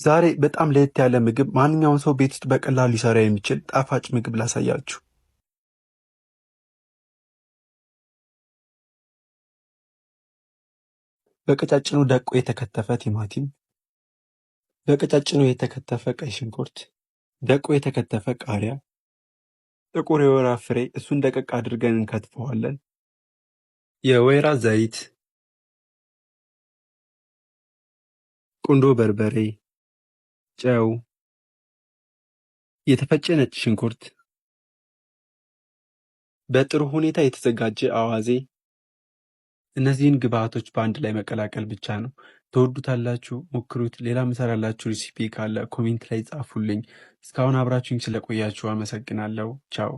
ዛሬ በጣም ለየት ያለ ምግብ ማንኛውም ሰው ቤት ውስጥ በቀላሉ ሊሰራ የሚችል ጣፋጭ ምግብ ላሳያችሁ። በቀጫጭኑ ደቆ የተከተፈ ቲማቲም፣ በቀጫጭኑ የተከተፈ ቀይ ሽንኩርት፣ ደቆ የተከተፈ ቃሪያ፣ ጥቁር የወይራ ፍሬ እሱን ደቀቅ አድርገን እንከትፈዋለን። የወይራ ዘይት፣ ቁንዶ በርበሬ፣ ጨው፣ የተፈጨ ነጭ ሽንኩርት፣ በጥሩ ሁኔታ የተዘጋጀ አዋዜ። እነዚህን ግብአቶች በአንድ ላይ መቀላቀል ብቻ ነው። ትወዱታላችሁ፣ ሞክሩት። ሌላ ምሰራላችሁ ሬሲፒ ካለ ኮሜንት ላይ ጻፉልኝ። እስካሁን አብራችሁኝ ስለቆያችሁ አመሰግናለሁ። ቻው